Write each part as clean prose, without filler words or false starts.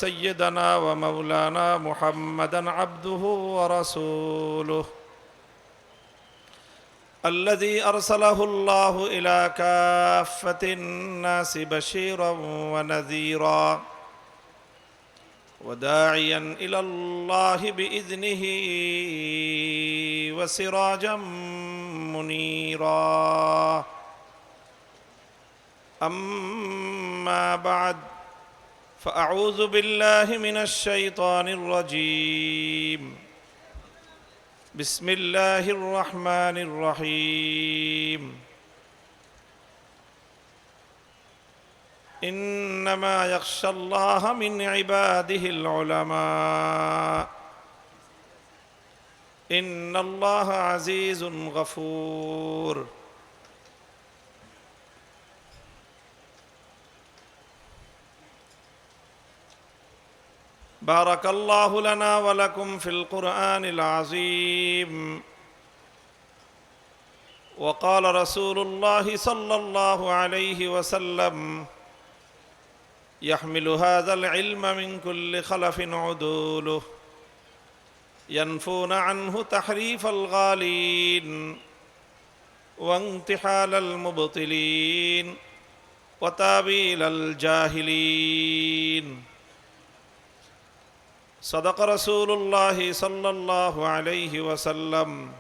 سيدنا ومولانا محمدا عبده ورسوله الذي أرسله الله إلى كافة الناس بشيرا ونذيرا وداعيا إلى الله بإذنه وسراجا منيرا أما بعد فأعوذ بالله من الشيطان الرجيم بسم الله الرحمن الرحيم إنما يخشى الله من عباده العلماء إن الله عزيز غفور بارك الله لنا ولكم في القرآن العظيم وقال رسول الله صلى الله عليه وسلم يحمل هذا العلم من كل خلف عدوله ينفون عنه تحريف الغالين وانتحال المبطلين وتاويل الجاهلين صدق رسول الله صلى الله عليه وسلم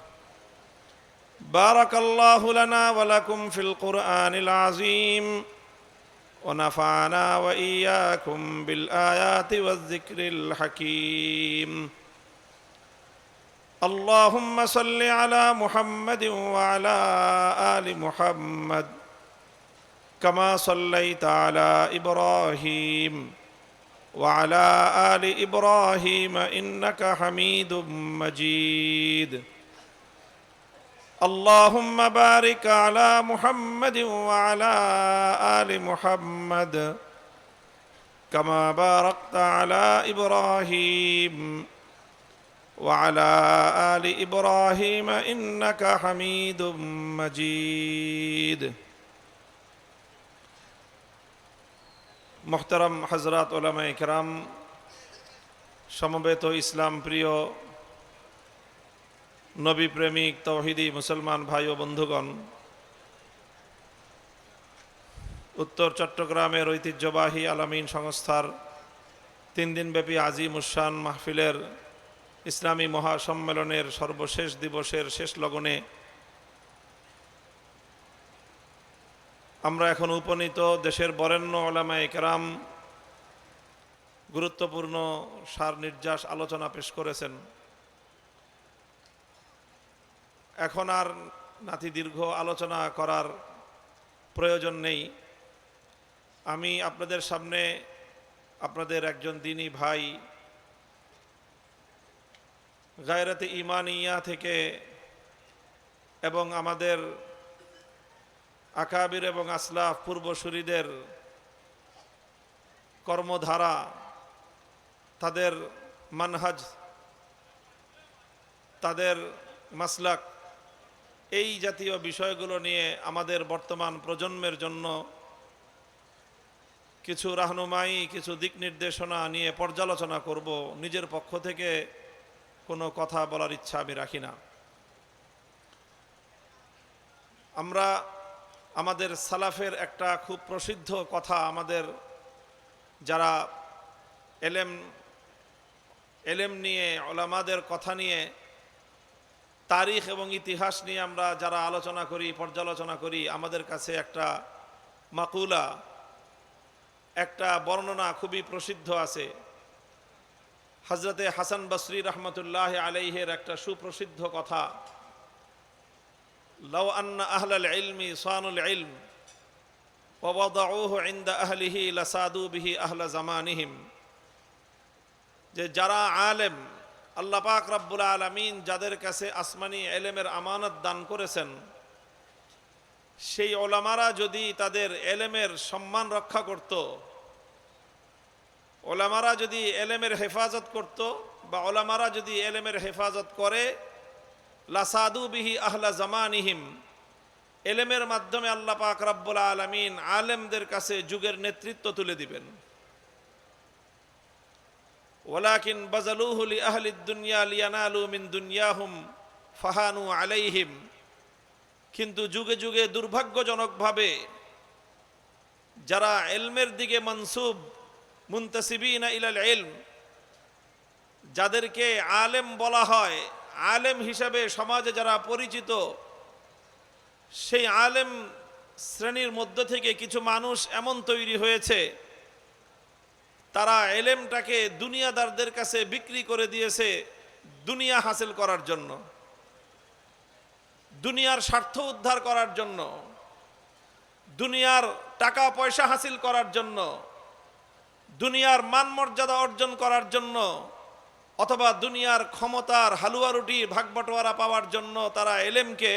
بارك الله لنا ولكم في القرآن العظيم ونفعنا وإياكم بالآيات والذكر الحكيم اللهم صل على محمد وعلى آل محمد كما صليت على إبراهيم وعلى آل إبراهيم إنك حميد مجيد اللهم بارك على محمد وعلى آل محمد كما باركت على إبراهيم وعلى آل إبراهيم إنك حميد مجيد محترم حضرات علماء کرام সমবেত ইসলাম প্রিয় নবী প্রেমিক তৌহিদি মুসলমান ভাই ও বন্ধুগণ, উত্তর চট্টগ্রামের ঐতিহ্যবাহী আলামিন সংস্থার 3 দিনব্যাপী আজিম উশান মাহফিলের ইসলামী মহাসম্মেলনের সর্বশেষ দিবসের শেষ লগনে আমরা এখন উপনীত। দেশের বরেণ্য উলামায়ে কেরাম গুরুত্বপূর্ণ সার নির্যাস আলোচনা পেশ করেছেন। এখন আর নাতি দীর্ঘ আলোচনা করার প্রয়োজন নেই। আমি আপনাদের সামনে আপনাদের একজন দ্বীনী ভাই, গায়রাতে ঈমানিয়া থেকে এবং আমাদের আকাবির এবং আসলাফ পূর্বসূরীদের কর্মধারা, তাদের মানহাজ, তাদের মাসলাক, এই জাতীয় বিষয়গুলো নিয়ে আমাদের বর্তমান প্রজন্মের জন্য কিছু রাহনুমাই, কিছু দিক নির্দেশনা নিয়ে পর্যালোচনা করব। নিজের পক্ষ থেকে কোনো কথা বলার ইচ্ছা আমি রাখি না। আমরা আমাদের সালাফের একটা খুব প্রসিদ্ধ কথা, আমাদের যারা এলেম নিয়ে, উলামাদের কথা নিয়ে, তারিখ এবং ইতিহাস নিয়ে আমরা যারা আলোচনা করি, পর্যালোচনা করি, আমাদের কাছে একটা মাকুলা, একটা বর্ণনা খুবই প্রসিদ্ধ আছে। হযরতে হাসান বসরি রহমতুল্লাহ আলাইহের একটা সুপ্রসিদ্ধ কথা, লাউ আন্না আহলাল ইলমি সানুল ইলম ওয়া ওয়াদাউহু ইনদা আহলিহি লাসাদু বিহি আহলা জামানিহিম, যে যারা আলেম, আল্লাহ পাক রব্বুল আলামিন যাদের কাছে আসমানি ইলমের আমানত দান করেছেন, সেই উলামারা যদি তাদের ইলমের সম্মান রক্ষা করত, উলামারা যদি ইলমের হেফাজত করত, বা উলামারা যদি ইলমের হেফাজত করে, লাসাদু বিহি আহলা জামানিহিম, ইলমের মাধ্যমে আল্লাহ পাক রব্বুল আলামিন আলেমদের কাছে যুগের নেতৃত্ব তুলে দিবেন। ওয়ালাকিন বাযালুহু লিআহলিদ দুনিয়া লিয়ানালু মিন দুনিয়াহুম ফাহানু আলাইহিম। কিন্তু যুগে যুগে দুর্ভাগ্যজনকভাবে যারা ইলমের দিকে মানসুব, মুনতাসিবিনা ইলাল ইলম, যাদেরকে আলেম বলা হয়, আলেম হিসাবে সমাজে যারা পরিচিত, সেই আলেম শ্রেণীর মধ্য থেকে কিছু মানুষ এমন তৈরি হয়েছে, তারা এলেমটাকে দুনিয়াদারদের কাছে বিক্রি করে দিয়েছে দুনিয়া হাসিল করার জন্য, দুনিয়ার স্বার্থ উদ্ধার করার জন্য, দুনিয়ার টাকা পয়সা হাসিল করার জন্য, দুনিয়ার মান মর্যাদা অর্জন করার জন্য, অথবা দুনিয়ার ক্ষমতার হালুয়া রুটি ভাগবটোয়ারা পাওয়ার জন্য তারা এলেমকে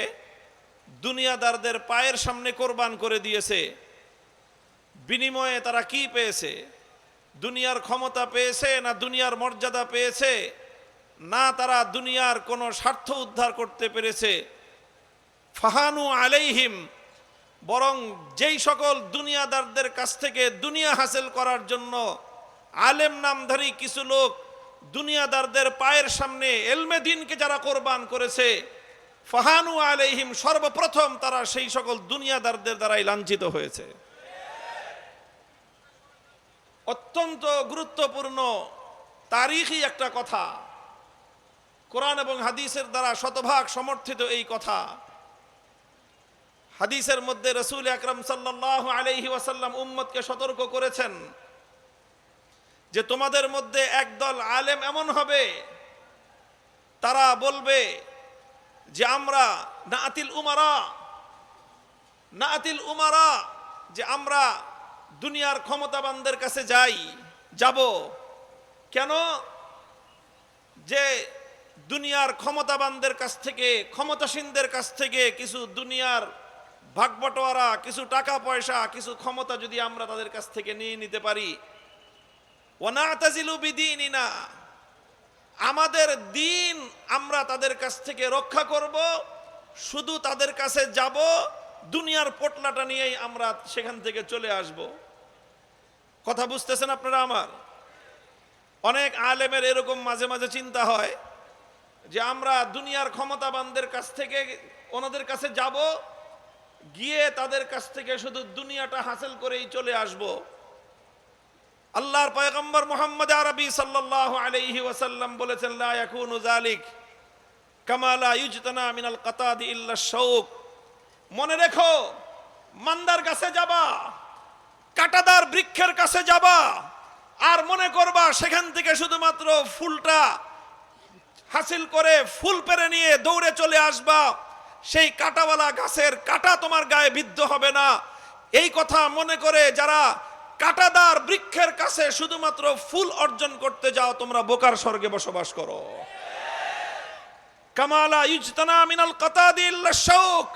দুনিয়াদারদের পায়ের সামনে কোরবান করে দিয়েছে। বিনিময়ে তারা কি পেয়েছে? দুনিয়ার ক্ষমতা পেয়েছে না দুনিয়ার মর্যাদা পেয়েছে? না তারা দুনিয়ার কোনো স্বার্থ উদ্ধার করতে পেরেছে। ফাহানু আলাইহিম, বরং যেই সকল দুনিয়াদারদের কাছ থেকে দুনিয়া হাসিল করার জন্য আলেম নামধারী কিছু লোক দুনিয়াদারদের পায়ের সামনে এলমে দ্বীনকে যারা কোরবান করেছে, ফাহানু আলাইহিম, সর্বপ্রথম তারা সেই সকল দুনিয়াদারদের দ্বারাই লাঞ্ছিত হয়েছে। অত্যন্ত গুরুত্বপূর্ণ তারিখী একটা কথা, কোরআন এবং হাদিসের দ্বারা শতভাগ সমর্থিত এই কথা। হাদিসের মধ্যে রাসূল আকরাম সাল্লাল্লাহু আলাইহি ওয়াসাল্লাম উম্মতকে সতর্ক করেছেন যে তোমাদের মধ্যে একদল আলেম এমন হবে, তারা বলবে যে আমরা নাআতিল উমারা, যে আমরা দুনিয়ার ক্ষমতাবানদের কাছে যাব। কেন? যে দুনিয়ার ক্ষমতাবানদের কাছ থেকে, ক্ষমতাসীনদের কাছ থেকে কিছু দুনিয়ার ভাগবটোয়ারা, কিছু টাকা পয়সা, কিছু ক্ষমতা যদি আমরা তাদের কাছ থেকে নিয়ে নিতে পারি, ওয়ানাতাজিলু বিদীনিনা, আমাদের দিন আমরা তাদের কাছ থেকে রক্ষা করব, শুধু তাদের কাছে যাব, দুনিয়ার পোটলাটা নিয়েই আমরা সেখান থেকে চলে আসব। কথা বুঝতেছেন আপনারা আমার? অনেক আলেমের এরকম মাঝে মাঝে চিন্তা হয় যে আমরা দুনিয়ার ক্ষমতাবানদের কাছ থেকে ওনাদের কাছে যাব, গিয়ে তাদের কাছ থেকে শুধু দুনিয়াটা হাসিল করেই চলে আসব। আল্লাহর পয়গম্বর মুহাম্মদ আরবি সাল্লাল্লাহু আলাইহি ওয়াসাল্লাম বলেছেন, লা ইয়াকুনু যালিক কামা লা ইউজতানা মিনাল কাতাদি ইল্লা শাউক। মনে রেখো, মান্দার কাছে যাবা, কাঁটাদার বৃক্ষের কাছে যাবা, আর মনে করবা সেখান থেকে শুধুমাত্র ফুলটা হাসিল করে ফুল পেরে নিয়ে দৌড়ে চলে আসবা, সেই কাঁটাওয়ালা গাছের কাঁটা তোমার গায়ে বিদ্ধ হবে না। এই কথা মনে করে যারা কাঁটাদার বৃক্ষের কাছে শুধুমাত্র ফুল অর্জন করতে যাও, তোমরা বোকার স্বর্গে বসবাস করো। কামালা ইউজতানা মিনাল কাতাদি ইল্লা শাউক,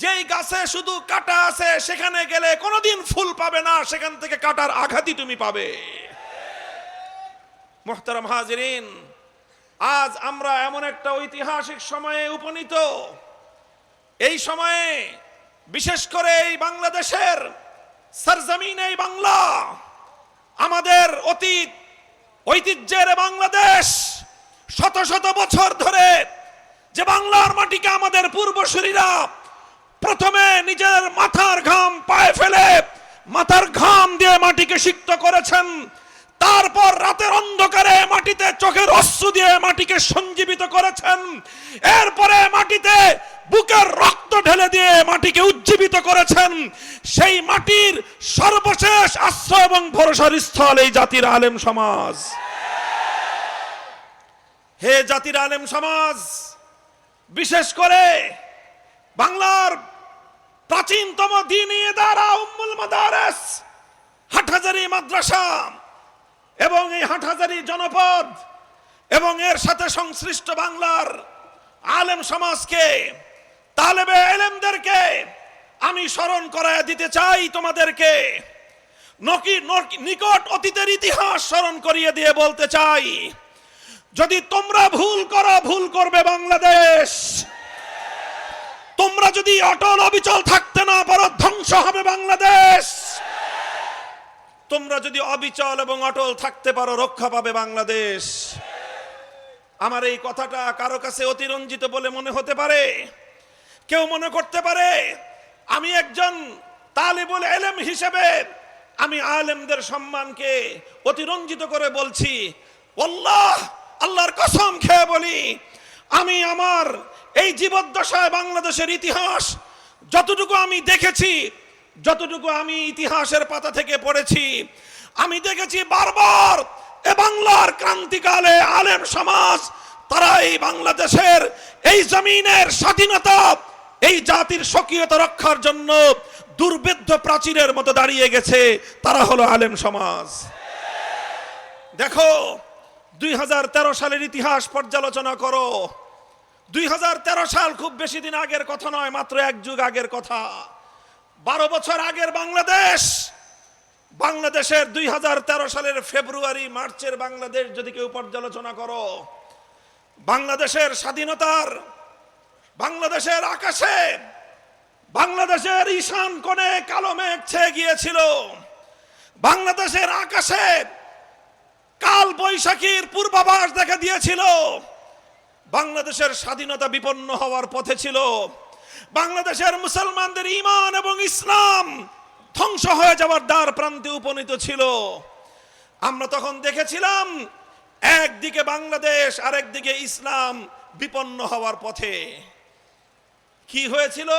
যেই গাছে শুধু কাঁটা আছে সেখানে গেলে কোনোদিন ফুল পাবে না, সেখান থেকে কাঁটার আঘাতই তুমি পাবে। মুহতারাম হাজিরিন, আজ আমরা এমন একটা ঐতিহাসিক সময়ে উপনীত, এই সময়ে বিশেষ করে এই বাংলাদেশের সরজমিন, এই বাংলা আমাদের অতীত ঐতিহ্যের বাংলাদেশ, শত শত বছর ধরে যে বাংলার মাটিকে আমাদের পূর্বসূরীরা প্রথমে নিজের মাথার ঘাম পায়ে ফেলে মাথার ঘাম দিয়ে মাটিকে সিক্ত করেছেন, তারপর রাতের অন্ধকারে মাটিতে চোখের অশ্রু দিয়ে মাটিকে সঞ্জীবিত করেছেন, এরপরে মাটিতে বুকের রক্ত ঢেলে দিয়ে মাটিকে উজ্জীবিত করেছেন। সেই মাটির সর্বশেষ আশ্রয় এবং ভরসার স্থল এই জাতির আলেম সমাজ। হে জাতির আলেম সমাজ, বিশেষ করে বাংলার প্রাচীনতম দ্বীনি ইদারা উম্মুল মাদারিস হাটহাজারী মাদ্রাসা এবং এই হাটহাজারী জনপদ এবং এর সাথে সংশ্লিষ্ট বাংলার আলেম সমাজকে, তালেবে ইলমদেরকে আমি স্মরণ করায় দিতে চাই তোমাদেরকে, নিকট অতীতের ইতিহাস স্মরণ করিয়ে দিয়ে বলতে চাই, যদি তোমরা ভুল করো, ভুল করবে বাংলাদেশ। তোমরা যদি অটল অবিচল থাকতে না পারো, ধ্বংস হবে বাংলাদেশ। তোমরা যদি অবিচল এবং অটল থাকতে পারো রক্ষা পাবে বাংলাদেশ। আমার এই কথাটা কারো কাছে অতিরঞ্জিত বলে মনে হতে পারে, কেউ মনে করতে পারে আমি একজন তালিবুল ইলম হিসেবে আমি আলেমদের সম্মানকে অতিরঞ্জিত করে বলছি। আল্লাহর কসম খেয়ে বলি, আমি আমার এই জীবদ্দশায় বাংলাদেশের ইতিহাস যতটুকু আমি দেখেছি, যতটুকু আমি ইতিহাসের পাতা থেকে পড়েছি, আমি দেখেছি বারবার এ বাংলার ক্রান্তিকালে আলেম সমাজ তারা এই বাংলাদেশের এই জমিনের স্বাধীনতা, এই জাতির স্বকীয়তা রক্ষার জন্য দুর্বেদ্য প্রাচীরের মতো দাঁড়িয়ে গেছে। তারা হলো আলেম সমাজ। দেখো 2013 সালের ইতিহাস পর্যালোচনা করো। 2013 সাল খুব বেশি দিন আগের কথা নয়, মাত্র এক যুগ আগের কথা। 12 বছর আগের বাংলাদেশের 2013 সালের ফেব্রুয়ারি মার্চের বাংলাদেশ যদি কেউ পর্যালোচনা করো, বাংলাদেশের স্বাধীনতার, বাংলাদেশের আকাশে, বাংলাদেশের ঈশান কোণে কালো মেঘ ছেয়ে গিয়েছিল। বাংলাদেশের আকাশে কাল বৈশাখীর পূর্বাভাস দেখা দিয়েছিল। বাংলাদেশের স্বাধীনতা বিপন্ন হওয়ার পথে ছিল। বাংলাদেশের মুসলমানদের ঈমান এবং ইসলাম ধ্বংস হয়ে যাওয়ার দ্বার প্রান্তে উপনীত ছিল। আমরা তখন দেখেছিলাম একদিকে বাংলাদেশ, আরেকদিকে ইসলাম বিপন্ন হওয়ার পথে। কি হয়েছিল?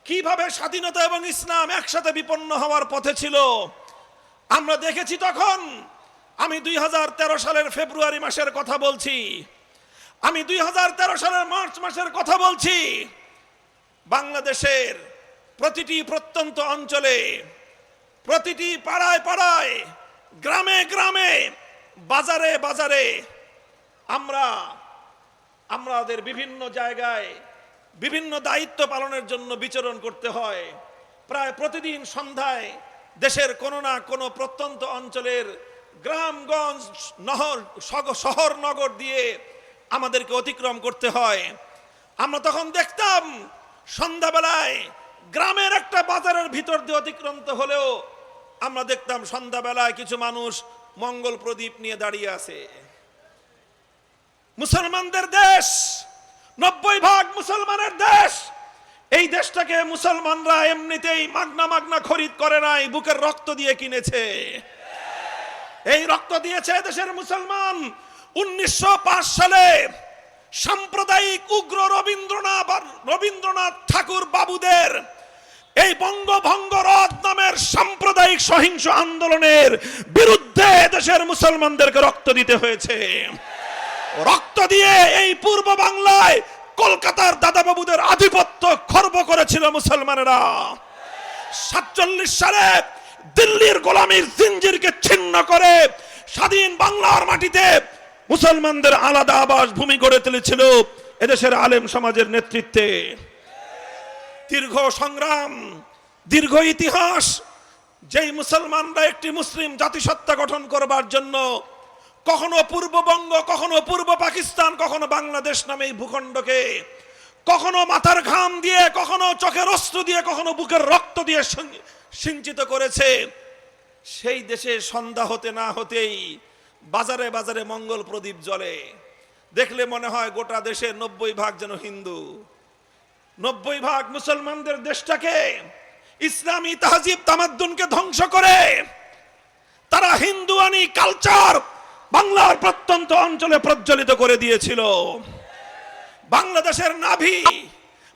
কিভাবে স্বাধীনতা এবং ইসলাম একসাথে বিপন্ন হওয়ার পথে ছিল আমরা দেখেছি তখন। আমি 2013 সালের ফেব্রুয়ারি মাসের কথা বলছি, আমি 2013 সালের মার্চ মাসের কথা বলছি। বাংলাদেশের প্রতিটি প্রত্যন্ত অঞ্চলে, প্রতিটি পাড়ায় পাড়ায়, গ্রামে গ্রামে, বাজারে বাজারে আমাদের বিভিন্ন জায়গায় বিভিন্ন দায়িত্ব পালনের জন্য বিচরণ করতে হয়। প্রায় প্রতিদিন সন্ধ্যায় দেশের কোনো না কোনো প্রত্যন্ত অঞ্চলের গ্রামগঞ্জ, শহর নগর দিয়ে আমাদেরকে অতিক্রম করতে হয়। আমরা তখন দেখতাম সন্ধ্যাবেলায় গ্রামের একটা বাজারের ভিতর দিয়ে অতিক্রান্ত হলেও আমরা দেখতাম সন্ধ্যাবেলায় কিছু মানুষ মঙ্গল প্রদীপ নিয়ে দাঁড়িয়ে আছে। মুসলমানদের দেশ, 90% মুসলমানের দেশ। এই দেশটাকে মুসলমানরা এমনিতেই মাগনা খরিদ করে নাই, বুকের রক্ত দিয়ে কিনেছে। এই রক্ত দিয়েছে দেশের মুসলমান। 1905 সালে সাম্প্রদায়িক উগ্র রবীন্দ্রনাথ ঠাকুর বাবুদের এই বঙ্গভঙ্গ রদ নামের সাম্প্রদায়িক সহিংস আন্দোলনের বিরুদ্ধে দেশের মুসলমানদেরকে রক্ত দিতে হয়েছে। রক্ত দিয়ে এই পূর্ব বাংলায় কলকাতার দাদাবাবুদের আধিপত্য খর্ব করেছিল মুসলমানেরা। 47 সালে দিল্লির গোলামীর জিঞ্জিরকে ছিন্ন করে স্বাধীন বাংলার মাটিতে মুসলমানদের আলাদা আবাস ভূমি গড়ে তুলেছিল এদেশের আলেম সমাজের নেতৃত্বে। দীর্ঘ সংগ্রাম, দীর্ঘ ইতিহাস। যেই মুসলমানরা একটি মুসলিম জাতিসত্তা গঠন করবার জন্য কখনো পূর্ববঙ্গ, কখনো পূর্ব পাকিস্তান, কখনো বাংলাদেশ নামে এই ভূখণ্ডকে কখনো মাথার ঘাম দিয়ে, কখনো চোখের অস্ত্র দিয়ে, কখনো বুকের রক্ত দিয়ে সিঞ্চিত করেছে, সেই দেশে সন্ধ্যা হতে না হতেই বাজারে বাজারে মঙ্গল প্রদীপ জ্বলে। দেখলে মনে হয় গোটা দেশে 90% যেন হিন্দু। 90% মুসলমানদের দেশটাকে, ইসলামী তাহজিব তামাদ্দুনকে ধ্বংস করে তারা হিন্দুয়ানি কালচার বাংলার প্রত্যন্ত অঞ্চলে প্রজ্বলিত করে দিয়েছিল। বাংলাদেশের নাভি,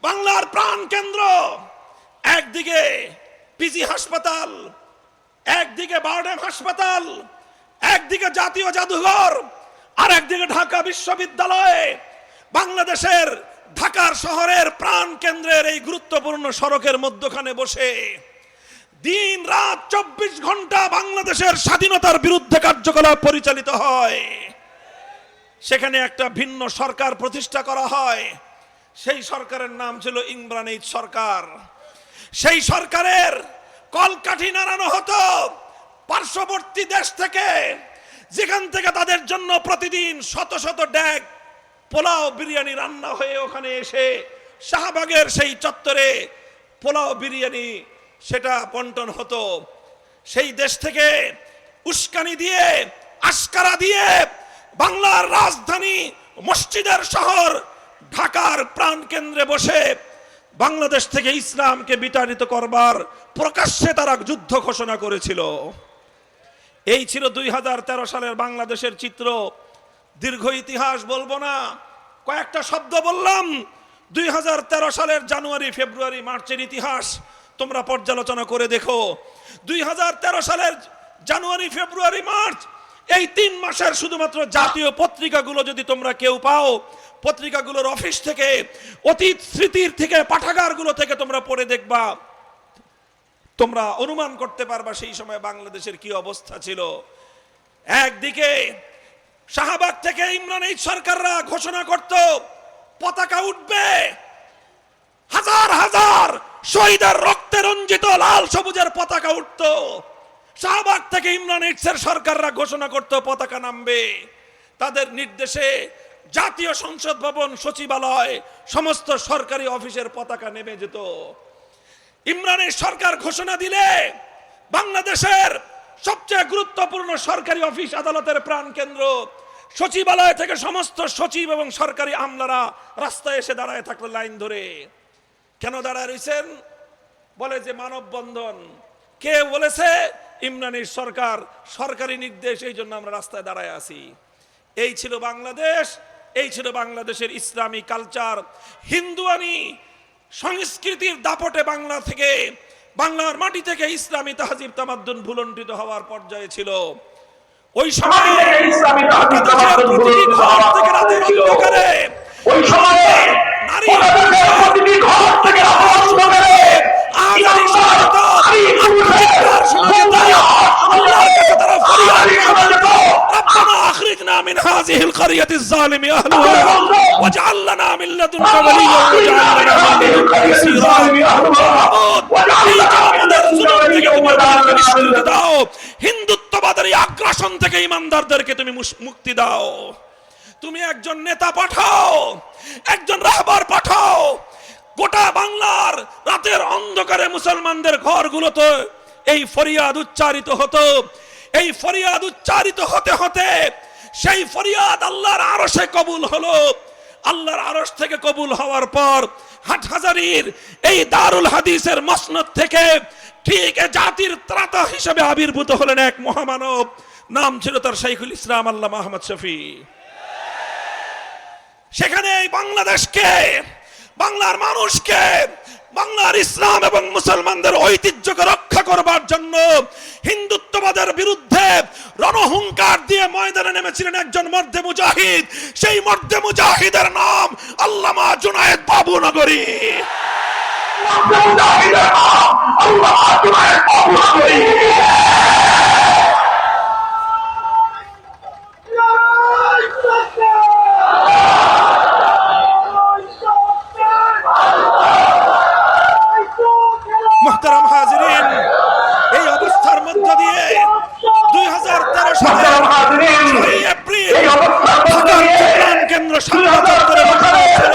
বাংলার প্রাণ কেন্দ্র, একদিকে পিজি হাসপাতাল, একদিকে বারডেম হাসপাতাল, একদিকে জাতীয় জাদুঘর, আর একদিকে ঢাকা বিশ্ববিদ্যালয়। বাংলাদেশের ঢাকার শহরের প্রাণ কেন্দ্রের এই গুরুত্বপূর্ণ সড়কের মধ্যখানে বসে দিন রাত 24 ঘন্টা বাংলাদেশের স্বাধীনতার বিরুদ্ধে কার্যকলাপ পরিচালিত হয়। সেখানে একটা ভিন্ন সরকার প্রতিষ্ঠা করা হয়। সেই সরকারের নাম ছিল ইমরান এইচ সরকার। সেই সরকারের কলকাঠি নাড়ানো হতো পার্শ্ববর্তী দেশ থেকে, যেখান থেকে তাদের জন্য প্রতিদিন শত শত ড্যাগ পোলাও বিরিয়ানি রান্না হয়ে ওখানে এসে শাহবাগের সেই চত্বরে পোলাও বিরিয়ানি সেটা বন্টন হতো। সেই দেশ থেকে উস্কানি দিয়ে, আশকারা দিয়ে বাংলার রাজধানী মসজিদের শহর ঢাকার প্রাণকেন্দ্রে বসে বাংলাদেশ থেকে ইসলামকে বিতাড়িত করবার প্রকাশ্যে তারা যুদ্ধ ঘোষণা করেছিল। এই ছিল 2013 সালের বাংলাদেশের চিত্র। দীর্ঘ ইতিহাস বলবো না, কয়েকটা শব্দ বললাম। 2013 সালের জানুয়ারি, ফেব্রুয়ারি, মার্চের ইতিহাস তোমরা পর্যালোচনা করে দেখো। 2013 সালের জানুয়ারি, ফেব্রুয়ারি, মার্চ এই 3 মাসের শুধুমাত্র জাতীয় পত্রিকাগুলো যদি তোমরা কেউ পাও, পত্রিকাগুলোর অফিস থেকে, অতীত স্মৃতির থেকে, পাঠাগারগুলো থেকে তোমরা পড়ে দেখবা, তোমরা অনুমান করতে পারবা সেই সময় বাংলাদেশের কি অবস্থা ছিল। একদিকে শাহবাগ থেকে ইমরান এইচ সরকাররা ঘোষণা করত পতাকা উঠবে, হাজার হাজার শহীদের রক্তে রঞ্জিত লাল সবুজের পতাকা উঠত। শাহবাগ থেকে ইমরান এইচের সরকাররা ঘোষণা করত পতাকা নামবে। তাদের নির্দেশে জাতীয় সংসদ ভবন, সচিবালয়, সমস্ত সরকারি অফিসের পতাকা নেমে যেত। ইমরানের সরকার ঘোষণা দিলে বাংলাদেশের সবচেয়ে গুরুত্বপূর্ণ সরকারি অফিস, আদালতের প্রাণকেন্দ্র, সচিবালয় থেকে সমস্ত সচিব এবং সরকারি আমলারা রাস্তায় এসে দাঁড়ায় থাকলো লাইন ধরে। কেন দাঁড়ায় রয়েছেন? বলে যে মানববন্ধন। কে বলেছে? ইমরানের সরকার, সরকারি নির্দেশ, এই জন্য আমরা রাস্তায় দাঁড়ায় আছি। এই ছিল বাংলাদেশ, এই ছিল বাংলাদেশের ইসলামী কালচার। হিন্দুয়ানি সংস্কৃতির দাপটে বাংলা থেকে, বাংলার মাটি থেকে ইসলামী তাহজিব তামাদ্দুন ভুলণ্ঠিত হওয়ার পর্যায়ে ছিল। ওই সময় প্রতিটি ঘর থেকে রাতের অন্ধকারে, ওই সময়ে নারী প্রতিটি ঘর থেকে রাতের অন্ধকারে আজানি শোনা যেত, আত্মচিৎকার শোনা যেত, আল্লাহর কাছে তারা ফরিয়াদ করত, রব্বানা আখরিজনা মিন হাযিহিল কারিয়াতিজ যালিমি আহলুহা ওয়াজআল লানা মিন লাদুনকা ওয়ালিয়্যান ওয়াজআল লানা মিন লাদুনকা নাসীরা। আমাদের জুলুম থেকে তুমি আমাদেরকে নিষ্কৃতি দাও, হিন্দুত্ববাদের আগ্রাসন থেকে ইমানদারদেরকে তুমি মুক্তি দাও। তুমি একজন নেতা পাঠাও, একজন রাহবার পাঠাও, গোটা বাংলার রাতের অন্ধকারে মুসলমানদের ঘরগুলোতে এই ফরিয়াদ উচ্চারিত হতো। এই ফরিয়াদ উচ্চারিত হতে হতে সেই ফরিয়াদ আল্লাহর আরশে কবুল হলো। আল্লাহর আরশ থেকে কবুল হওয়ার পর হাটহাজারীর এই দারুল হাদিসের মসনদ থেকে ঠিক জাতির ত্রাতা হিসেবে আবির্ভূত হলেন এক মহামানব। নাম ছিল তার শাইখুল ইসলাম আল্লামা আহমদ শফী। সেখানে এই বাংলাদেশকে, বাংলার মানুষকে, বাংলার ইসলাম এবং মুসলমানদের ঐতিহ্যকে রক্ষা করবার জন্য হিন্দুত্ববাদের বিরুদ্ধে রণহুঙ্কার দিয়ে ময়দানে নেমেছিলেন একজন মর্দে মুজাহিদ। সেই মর্দে মুজাহিদের নাম আল্লামা জুনায়েদ বাবু নগরী। মুহতারাম হাজিরিন, এই অবস্থার মধ্য দিয়ে 2013 সালের 6 এপ্রিল ঢাকার প্রাণ কেন্দ্র সাংবাদিক করে বসানো ছিল।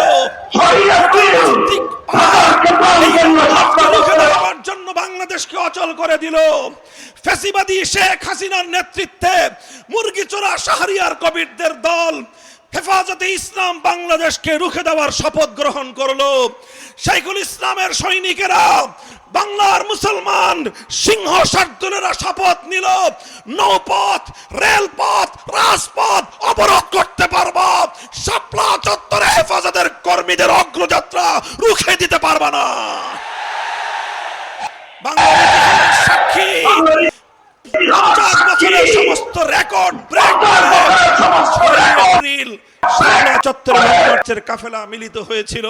জন্য বাংলাদেশকে অচল করে দিল ফ্যাসিবাদী শেখ হাসিনার নেতৃত্বে মুরগি চোরা শাহরিয়ার কবিরদের দল হেফাজতে ইসলাম বাংলাদেশকে রুখে দেওয়ার শপথ গ্রহণ করলো। শাইখুল ইসলামের সৈনিকেরা, বাংলার মুসলমান সিংহ শার্দুলেরা শপথ নিল, নৌপথ, রেলপথ, রাজপথ অবরোধ করতে পারবা, শাপলা চত্বরে হেফাজতের কর্মীদের অগ্রযাত্রা রুখে দিতে পারবা না। বাংলাদেশের সাক্ষী 50 বছরের সমস্ত রেকর্ড ব্রেক করে 6 এপ্রিল শাপলা চত্বরে মার্চের কাফেলা মিলিত হয়েছিল।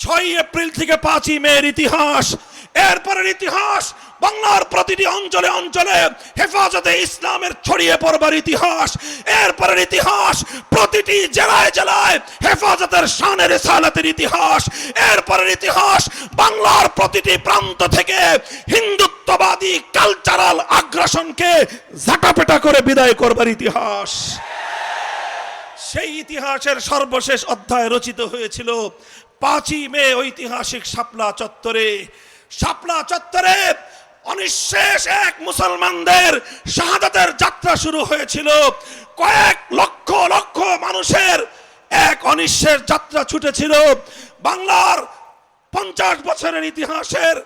6 এপ্রিল থেকে 5 মের ইতিহাস, এরপরের ইতিহাস বাংলার প্রতিটি অঞ্চলে অঞ্চলে হেফাজতে ইসলামের ছড়িয়ে পড়বার ইতিহাস, এরপরের ইতিহাস প্রতিটি জেলায় জেলায় হেফাজতের শানের রিসালাতের ইতিহাস, এরপরের ইতিহাস বাংলার প্রতিটি প্রান্ত থেকে হিন্দুত্ববাদী কালচারাল আগ্রাসনকে ঝাঁটাপেটা করে বিদায় করবার ইতিহাস। সেই ইতিহাসের সর্বশেষ অধ্যায় রচিত হয়েছিল 5 মে ঐতিহাসিক শাপলা চত্বরে। শাপলা চত্বরে অনিঃশেষ এক মুসলমানদের শাহাদাতের যাত্রা শুরু হয়েছিল। কয়েক লক্ষ লক্ষ মানুষের এক অনিঃশেষ যাত্রা ছুটেছিল। বাংলার 50 বছরের ইতিহাসের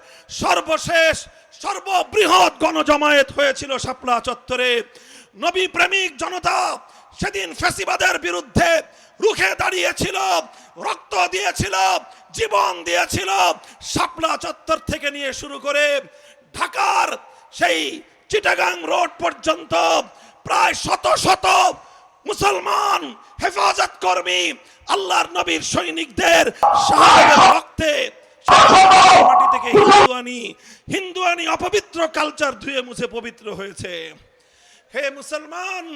সর্বশেষ সর্ববৃহৎ গণজমায়েত হয়েছিল শাপলা চত্বরে। নবী প্রেমিক জনতা সেদিন ফ্যাসিবাদের বিরুদ্ধে রুখে দাঁড়িয়েছিল, রক্ত দিয়েছিল, জীবন দিয়েছিল। শাপলা চত্বর থেকে নিয়ে শুরু করে ঢাকার সেই চিটাগাং রোড পর্যন্ত প্রায় শত শত মুসলমান হেফাজত কর্মী আল্লাহর নবীর সৈনিকদের শাহাদাতের রক্তে মাটি থেকে হিন্দুয়ানি অপবিত্র কালচার ধুয়ে মুছে পবিত্র হয়েছে। হে মুসলমান,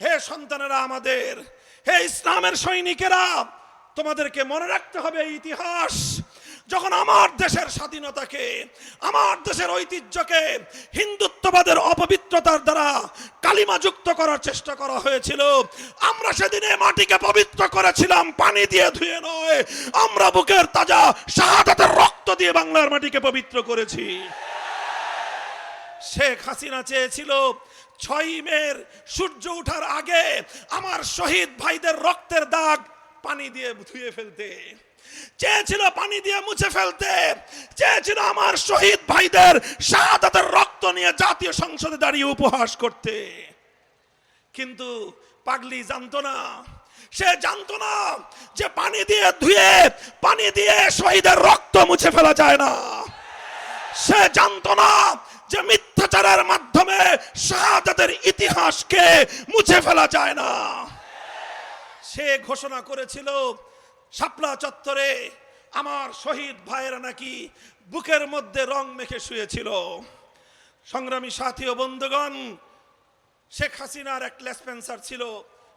হে সন্তানেরা আমাদের, হে ইসলামের সৈনিকেরা, তোমাদেরকে মনে রাখতে হবে ইতিহাস। যখন আমার দেশের স্বাধীনতাকে, আমার দেশের ঐতিহ্যকে হিন্দুত্ববাদের অপবিত্রতার দ্বারা কালিমা যুক্ত করার চেষ্টা করা হয়েছিল, আমরা সেদিনে মাটিকে পবিত্র করেছিলাম পানি দিয়ে ধুয়ে নয়। আমরা বুকের তাজা শাহাদাতের রক্ত দিয়ে বাংলার মাটিকে পবিত্র করেছি। শেখ হাসিনা চেয়েছিল 6 মের সূর্য ওঠার আগে আমার শহীদ ভাইদের রক্তের দাগ পানি দিয়ে ধুয়ে ফেলতে, চেয়েছিল পানি দিয়ে মুছে ফেলতে, চেয়েছিল আমার শহীদ ভাইদের শাহাদাতের রক্ত নিয়ে জাতীয় সংসদে দাঁড়িয়ে উপহাস করতে। কিন্তু পাগলি জানতো না, সে জানতো না যে পানি দিয়ে ধুয়ে, পানি দিয়ে শহীদের রক্ত মুছে ফেলা যায় না। সে জানতো না যে মিথ্যাচারের মাধ্যমে শাহাদাতের ইতিহাসকে মুছে ফেলা যায় না। সে ঘোষণা করেছিল শাপলা চত্বরে আমার শহীদ ভাইয়েরা নাকি বুকের মধ্যে রং মেখে শুয়েছিল। সংগ্রামী সাথী ও বন্ধুগণ, শেখ হাসিনার এক লেসপেন্সার ছিল,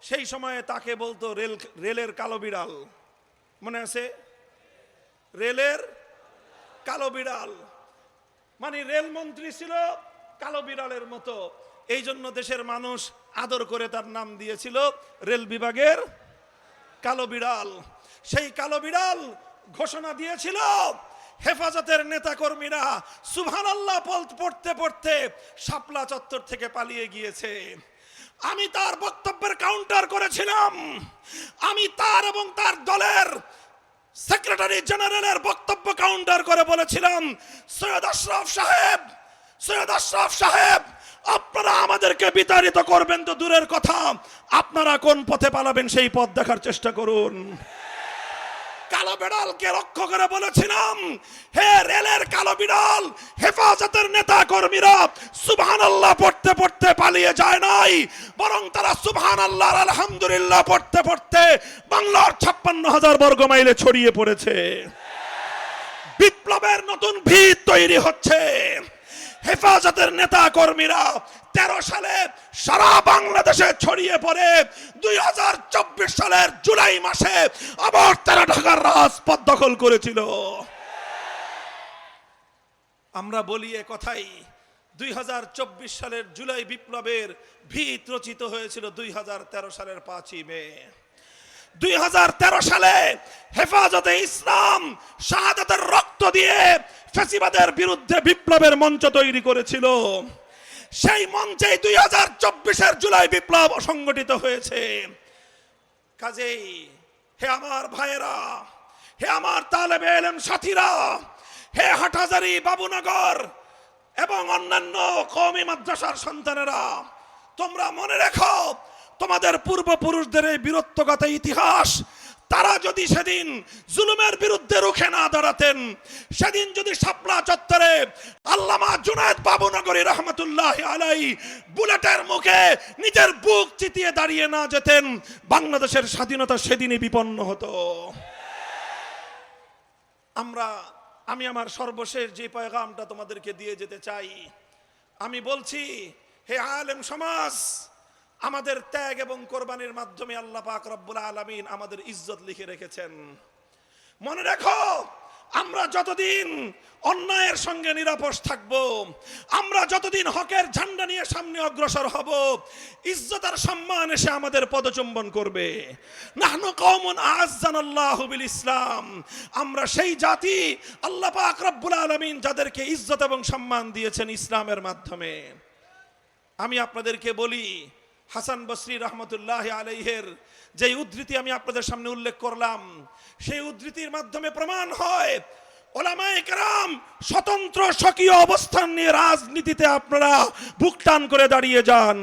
সেই সময়ে তাকে বলতো রেলের কালো বিড়াল। মনে আছে? রেলের কালো বিড়াল, মানে রেল মন্ত্রী ছিল কালো বিড়ালের মতো। এই জন্য দেশের মানুষ আদর করে তার নাম দিয়েছিল রেল বিভাগের কালো বিড়াল। সেই কালো বিড়াল ঘোষণা দিয়েছিল, হেফাজতের নেতা কর্মীরা সুবহানাল্লাহ পড়তে পড়তে শাপলা চত্বর থেকে পালিয়ে গিয়েছে। আমি তার বক্তব্যের কাউন্টার করেছিলাম। আমি তার এবং তার দলের সেক্রেটারি জেনারেলের বক্তব্য কাউন্টার করে বলেছিলাম, সৈয়দ আশরাফ সাহেব, সৈয়দ আশরাফ সাহেব, আপনারা আমাদেরকে বিতাড়িত করবেন তো দূরের কথা, আপনারা কোন পথে পালাবেন সেই পথ দেখার চেষ্টা করুন। কালো বিড়ালকে লক্ষ্য করে বলেছিলাম, হে রেলের কালো বিড়াল, হেফাজতের নেতা কর্মীরা সুবহানাল্লাহ পড়তে পড়তে পালিয়ে যায় নাই, বরং তারা সুবহানাল্লাহ আলহামদুলিল্লাহ পড়তে পড়তে বাংলার 56,000 বর্গ মাইলে ছড়িয়ে পড়েছে। বিপ্লবের নতুন ভিত তৈরি হচ্ছে। হেফাজতের নেতা কর্মীরা 13 সালে সারা বাংলাদেশে ছড়িয়ে পড়ে 2024 সালের জুলাই মাসে আবার তারা ঢাকার রাজপথ দখল করেছিল। আমরা বলি এ কথাই, 2024 সালের জুলাই বিপ্লবের ভিত রচিত হয়েছিল 2013 সালের 5ই মে। 2013 সালে হেফাজতে ইসলাম শাহাদাতের রক্ত দিয়ে ফ্যাসিবাদের বিরুদ্ধে বিপ্লবের মঞ্চ তৈরি করেছিল। সেই মঞ্চে 2024-এর জুলাই বিপ্লব সংগঠিত হয়েছে। কাজেই হে আমার ভাইয়েরা, হে আমার তালেবে ইলম সাথীরা, হে হাটহাজারী, বাবুনগর এবং অন্যান্য কওমি মাদ্রাসার সন্তানেরা, তোমরা মনে রেখো, তোমাদের পূর্বপুরুষদের এই বীরত্বগাথা ইতিহাস, তারা যদি সেদিন জুলুমের বিরুদ্ধে রুখে না দাঁড়াতেন, সেদিন যদি শাপলা চত্বরে আল্লামা জুনায়েদ বাবুনগরী রহমতুল্লাহ আলাইহি বুলেটের মুখে নিজের বুক চিতিয়ে দাঁড়িয়ে না যেতেন, বাংলাদেশের স্বাধীনতা সেদিনই বিপন্ন হতো। আমি আমার সর্বশেষ যে পয়গামটা তোমাদেরকে দিয়ে যেতে চাই, আমি বলছি, হে আলেম সমাজ, আমাদের ত্যাগ এবং কোরবানির মাধ্যমে আল্লাহ পাক রব্বুল আলামিন আমাদের ইজ্জত লিখে রেখেছেন। মনে রাখো, আমরা যতদিন অন্যায়ের সঙ্গে নিরাপদ থাকব, আমরা যতদিন হকের ঝান্ডা নিয়ে সামনে অগ্রসর হব, ইজ্জত আর সম্মান এসে আমাদের পদচুম্বন করবে। নাহনু কওমুন আ'আজ্জানাল্লাহু বিল ইসলাম, আমরা সেই জাতি আল্লাহ পাক রব্বুল আলামিন যাদেরকে ইজ্জত এবং সম্মান দিয়েছেন ইসলামের মাধ্যমে। আমি আপনাদেরকে বলি, হাসান বসরি রহমতুল্লাহ আলাইহের যে উদ্ধৃতি আমি আপনাদের সামনে উল্লেখ করলাম, সেই উদ্ধৃতির মাধ্যমে প্রমাণ হয় উলামায়ে কেরাম স্বতন্ত্র স্বকীয় অবস্থান নিয়ে রাজনীতিতে আপনারা বুক টান করে দাঁড়িয়ে যান।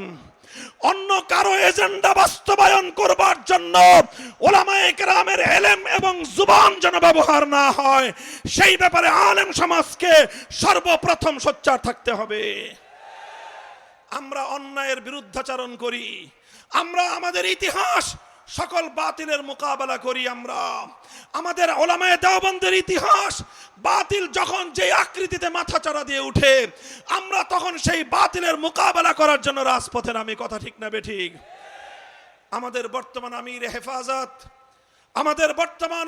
অন্য কারো এজেন্ডা বাস্তবায়ন করবার জন্য উলামায়ে কেরামের ইলম এবং জুবান যেন ব্যবহার না হয়, সেই ব্যাপারে আলেম সমাজকে সর্বপ্রথম সোচ্চার থাকতে হবে। আমরা অন্যায়ের বিরুদ্ধাচরণ করি, আমরা আমাদের ইতিহাস সকল বাতিলের মোকাবেলা করি। আমরা আমাদের উলামায়ে দেওবন্দের ইতিহাস, বাতিল যখন যে আকৃতিতে মাথাচাড়া দিয়ে উঠে, আমরা তখন সেই বাতিলের মোকাবেলা করার জন্য রাজপথে নামি। কথা ঠিক না বেঠিক? আমাদের বর্তমান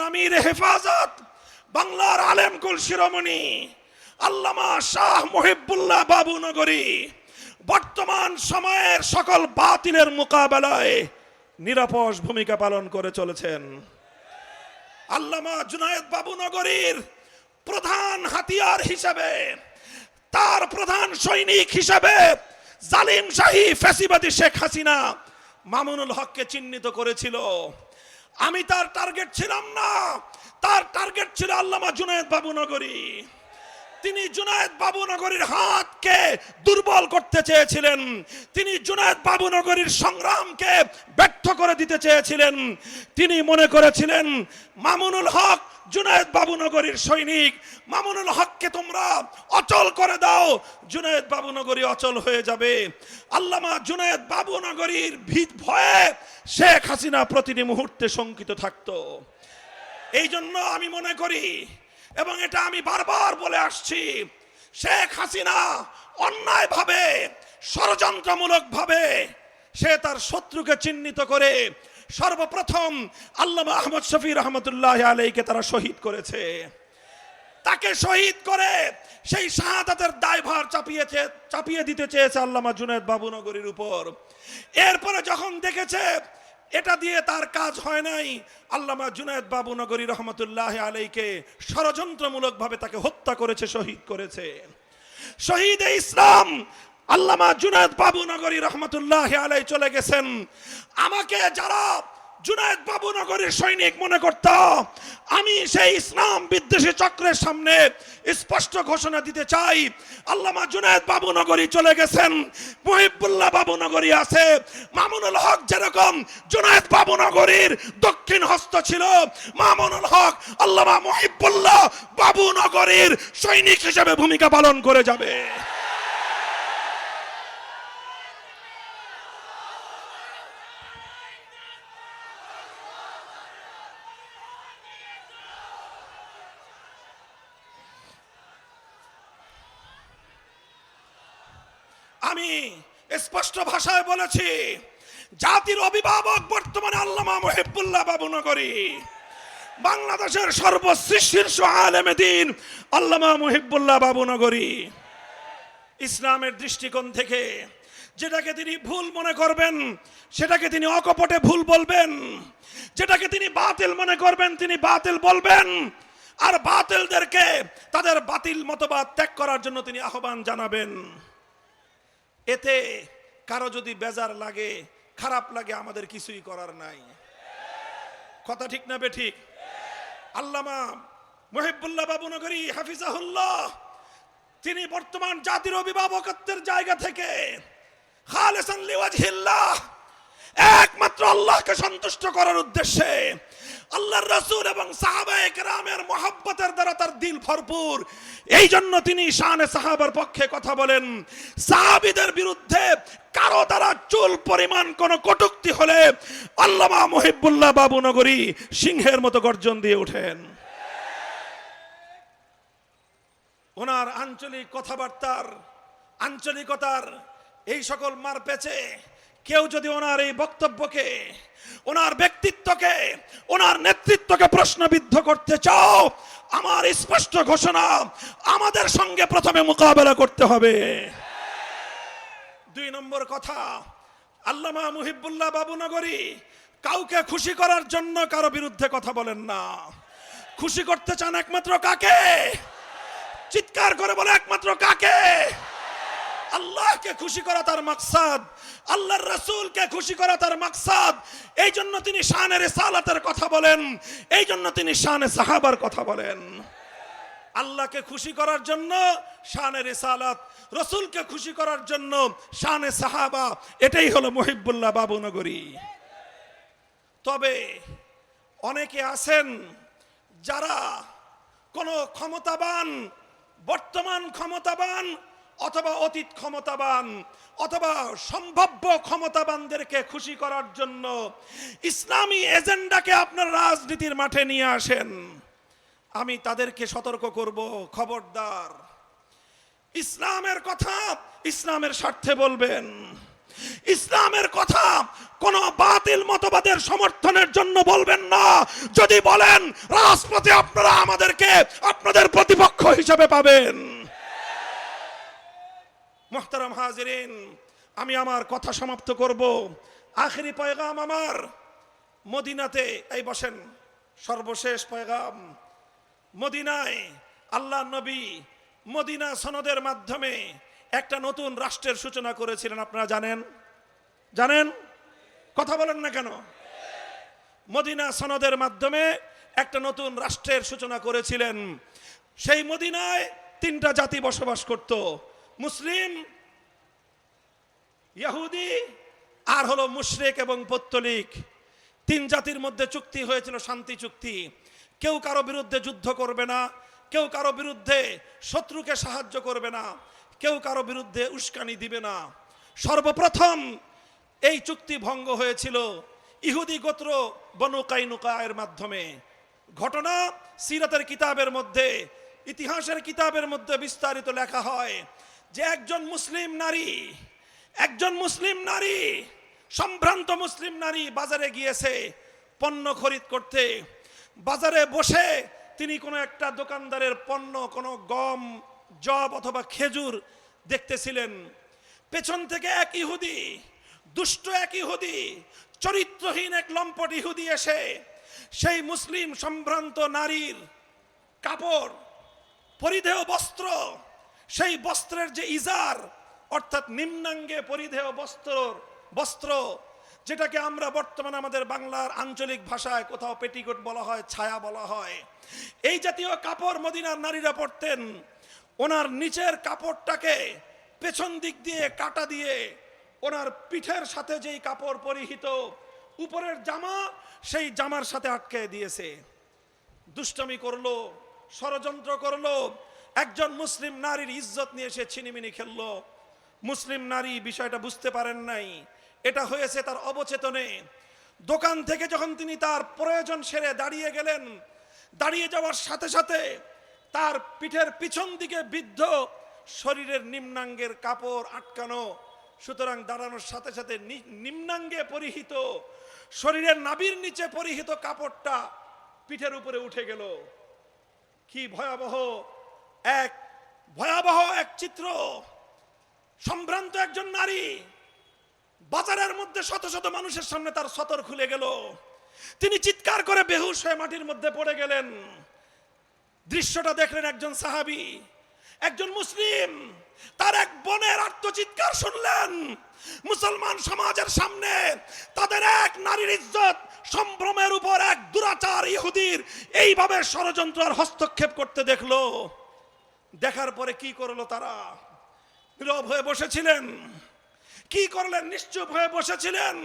আমির হেফাজত বাংলার আলেমকুল শিরোমণি আল্লামা শাহ মুহিবুল্লাহ বাবুনগরী বর্তমান সময়ের সকল বাতিলের মোকাবেলায় নিরপেক্ষ ভূমিকা পালন করে চলেছেন। আল্লামা জুনায়েদ বাবুনগরীর প্রধান হাতিয়ার হিসেবে, তার প্রধান সৈনিক হিসেবে জালিম শাহী ফ্যাসিবাদী শেখ হাসিনা মামুনুল হককে চিহ্নিত করেছিল। আমি তার টার্গেট ছিলাম না, তার টার্গেট ছিল আল্লামা জুনায়েদ বাবুনগরী। তিনি জুনায়েদ বাবুনগরীর হাতকে দুর্বল করতে চেয়েছিলেন, তিনি জুনায়েদ বাবুনগরীর সংগ্রামকে ব্যর্থ করে দিতে চেয়েছিলেন। তিনি মনে করেছিলেন মামুনুল হক জুনায়েদ বাবুনগরীর সৈনিক, মামুনুল হককে তোমরা অচল করে দাও, জুনায়েদ বাবুনগরী অচল হয়ে যাবে। আল্লামা জুনায়েদ বাবুনগরীর ভয়ে শেখ হাসিনা প্রতিটি মুহূর্তে শঙ্কিত থাকতো। এই জন্য আমি মনে করি, এবং এটা আমি বারবার বলে আসছি, শেখ হাসিনা অন্যায়ভাবে ষড়যন্ত্রমূলকভাবে সে তার শত্রুকে চিহ্নিত করে সর্বপ্রথম আল্লামা আহমদ শফি রহমতুল্লাহ আলাইহিকে তারা শহীদ করেছে। তাকে শহীদ করে সেই শাহাদাতের দায়ভার চাপিয়ে দিতে চেয়েছে আল্লামা জুনায়েদ বাবুনগরীর উপর। এরপরে যখন দেখেছে এটা দিয়ে তার কাজ হয় নাই, আল্লামা জুনায়েদ বাবুনগরী রহমতুল্লাহ আলাইহিকে ষড়যন্ত্রমূলকভাবে তাকে হত্যা করেছে, শহীদ করেছে। শহীদে ইসলাম আল্লামা জুনায়েদ বাবুনগরী রহমতুল্লাহ আলাইহি চলে গেছেন। আমাকে যারা জুনায়েদ বাবুনগরীর সৈনিক মনে করত, আমি সেই ইসলাম বিদ্বেষী চক্রের সামনে স্পষ্ট ঘোষণা দিতে চাই, আল্লামা জুনায়েদ বাবুনগরী চলে গেছেন, মুহিবুল্লাহ বাবুনগরী আছে। মামুনুল হক যেরকম জুনায়েদ বাবুনগরীর দক্ষিণ হস্ত ছিল, মামুনুল হক আল্লামা মুহিবুল্লাহ বাবুনগরীর সৈনিক হিসেবে ভূমিকা পালন করে যাবে। আমি স্পষ্ট ভাষায় বলেছি, জাতির অভিভাবক বর্তমানে আল্লামা মুহিবুল্লাহ বাবুনগরী, বাংলাদেশের সর্বশীর্ষ আলেমে দ্বীন আল্লামা মুহিবুল্লাহ বাবুনগরী। ইসলামের দৃষ্টিকোণ থেকে যেটাকে তিনি ভুল মনে করবেন সেটাকে তিনি অকপটে ভুল বলবেন, যেটাকে তিনি বাতিল মনে করবেন তিনি বাতিল বলবেন, আর বাতিলদেরকে তাদের বাতিল মতবাদ ত্যাগ করার জন্য তিনি আহ্বান জানাবেন। এতে কারো যদি বেজার লাগে, খারাপ লাগে, আমাদের কিছুই করার নাই। কথা ঠিক না বেঠিক? আল্লামা মুহিবুল্লাহ বাবুনগরী হাফিজাহুল্লাহ তিনি বর্তমান জাতির অভিভাবকত্বের জায়গা থেকে খালিসান লিওয়াজহিল্লাহ, একমাত্র আল্লাহকে সন্তুষ্ট করার উদ্দেশ্যে, আল্লাহর রাসূল এবং সাহাবায়ে কেরামের মহব্বতের দ্বারা তার দিল ভরপুর, এই জন্য তিনি শানে সাহাবার পক্ষে কথা বলেন। সাহাবীদের বিরুদ্ধে কারো দ্বারা চুল পরিমাণ কোন কটূক্তি হলে আল্লামা মুহিবুল্লাহ বাবুনগরী সিংহের মতো গর্জন দিয়ে ওঠেন। ওনার আঞ্চলিক কথাবার্তার, আঞ্চলিকতার এই সকল মার পেচে কেউ যদি ওনার এই বক্তব্যকে, ওনার ব্যক্তিত্বকে, ওনার নেতৃত্বকে প্রশ্নবিদ্ধ করতে চাও, আমার স্পষ্ট ঘোষণা, আমাদের সঙ্গে প্রথমে মোকাবেলা করতে হবে। 2 নম্বর কথা, আল্লামা মুহিবুল্লাহ বাবুনগরী কাউকে খুশি করার জন্য কারো বিরুদ্ধে কথা বলেন না। খুশি করতে চান একমাত্র কাকে? চিৎকার করে বলে একমাত্র কাকে? আল্লাহকে খুশি করা তার মাকসাদ, আল্লাহর রাসূলকে খুশি করা তার মাকসাদ। এই জন্য তিনি শানে রিসালাতের কথা বলেন, এই জন্য তিনি শানে সাহাবার কথা বলেন। আল্লাহকে খুশি করার জন্য শানে রিসালাত, রাসূলকে খুশি করার জন্য শানে সাহাবা, এটাই হলো মুহিবুল্লাহ বাবুনগরী। তবে অনেকে আছেন যারা কোন ক্ষমতাবান, বর্তমান ক্ষমতাবান অথবা অতীত ক্ষমতাবান অথবা সম্ভাব্য ক্ষমতাবানদেরকে খুশি করার জন্য ইসলামী এজেন্ডাকে আপনার রাজনীতির মাঠে নিয়ে আসেন। আমি তাদেরকে সতর্ক করব, খবরদার, ইসলামের কথা ইসলামের স্বার্থে বলবেন। ইসলামের কথা কোন বাতিল মতবাদের সমর্থনের জন্য বলবেন না। যদি বলেন, রাজপথে আপনারা আমাদেরকে আপনাদের প্রতিপক্ষ হিসেবে পাবেন। মুহতারাম হাজিরিন, আমি আমার কথা সমাপ্ত করব। আখেরি পয়গাম আমার মদিনাতে, এই বসেন, সর্বশেষ পয়গাম মদিনায়। আল্লাহ নবী মদিনা সনদের মাধ্যমে একটা নতুন রাষ্ট্রের সূচনা করেছিলেন। আপনারা জানেন? জানেন? কথা বলেন না কেন? মদিনা সনদের মাধ্যমে একটা নতুন রাষ্ট্রের সূচনা করেছিলেন। সেই মদিনায় 3টা জাতি বসবাস করত, মুসলিম, ইহুদি আর হলো মুশরিক এবং পৌত্তলিক। 3 জাতির মধ্যে চুক্তি হয়েছিল, শান্তি চুক্তি। কেউ কারো বিরুদ্ধে যুদ্ধ করবে না, কেউ কারো বিরুদ্ধে শত্রুকে সাহায্য করবে না, কেউ কারো বিরুদ্ধে উস্কানি দিবে না। সর্বপ্রথম এই চুক্তি ভঙ্গ হয়েছিল ইহুদি গোত্র বনু কাইনুকায়ের মাধ্যমে। ঘটনা সিরাতের কিতাবের মধ্যে, ইতিহাসের কিতাবের মধ্যে বিস্তারিত লেখা হয় যে একজন মুসলিম নারী, সম্ভ্রান্ত মুসলিম নারী বাজারে গিয়েছে পণ্য খরিদ করতে। বাজারে বসে তিনি কোনো একটা দোকানদারের পণ্য, কোনো গম, জব অথবা খেজুর দেখতেছিলেন। পেছন থেকে এক ইহুদি, দুষ্ট এক ইহুদি, চরিত্রহীন এক লম্পট ইহুদি এসে সেই মুসলিম সম্ভ্রান্ত নারীর কাপড়, পরিধেয় বস্ত্র, সেই বস্ত্রের যে ইজার অর্থাৎ নিম্নাঙ্গে পরিধেয় বস্ত্র, যেটাকে আমরা বর্তমানে আমাদের বাংলার আঞ্চলিক ভাষায় কোথাও পেটিকোট বলা হয়, ছায়া বলা হয়, এই জাতীয় কাপড় মদিনার নারীরা পরতেন। ওনার নিচের কাপড়টাকে পেছন দিক দিয়ে কাটা দিয়ে ওনার পিঠের সাথে যেই কাপড় পরিহিত, উপরের জামা, সেই জামার সাথে আটকে দিয়েছে। দুষ্টামি করলো, ষড়যন্ত্র করলো, একজন মুসলিম নারীর ইজ্জত নিয়ে সে ছিনিমিনি খেললো। মুসলিম নারী বিষয়টা বুঝতে পারেন নাই, এটা হয়েছে তার অবচেতনে। দোকান থেকে যখন তিনি তার প্রয়োজন সেরে দাঁড়িয়ে গেলেন, দাঁড়িয়ে যাওয়ার সাথে সাথে তার পিঠের পিছন দিকে বিদ্ধ, শরীরের নিম্নাঙ্গের কাপড় আটকানো, সুতরাং দাঁড়ানোর সাথে সাথে নিম্নাঙ্গে পরিহিত, শরীরের নাভির নিচে পরিহিত কাপড়টা পিঠের উপরে উঠে গেল। কি ভয়াবহ এক চিত্র! সম্ভ্রান্ত একজন নারী বাজারের মধ্যে শত শত মানুষের সামনে তার সতর খুলে গেল। তিনি চিৎকার করে বেহুশ হয়ে মাটির মধ্যে পড়ে গেলেন। দৃশ্যটা দেখলেন একজন সাহাবী, একজন মুসলিম, তার এক বোনের আর্তচিৎকার শুনলেন। মুসলমান সমাজের সামনে তাদের এক নারীর ইজ্জত সম্ভ্রমের উপর এক দুরাচার ইহুদির এইভাবে ষড়যন্ত্র আর হস্তক্ষেপ করতে দেখলো। দেখার পরে কি করলো তারা? নীরব হয়ে বসেছিলেন। কি করলেন? নিশ্চুপ হয়ে বসেছিলেন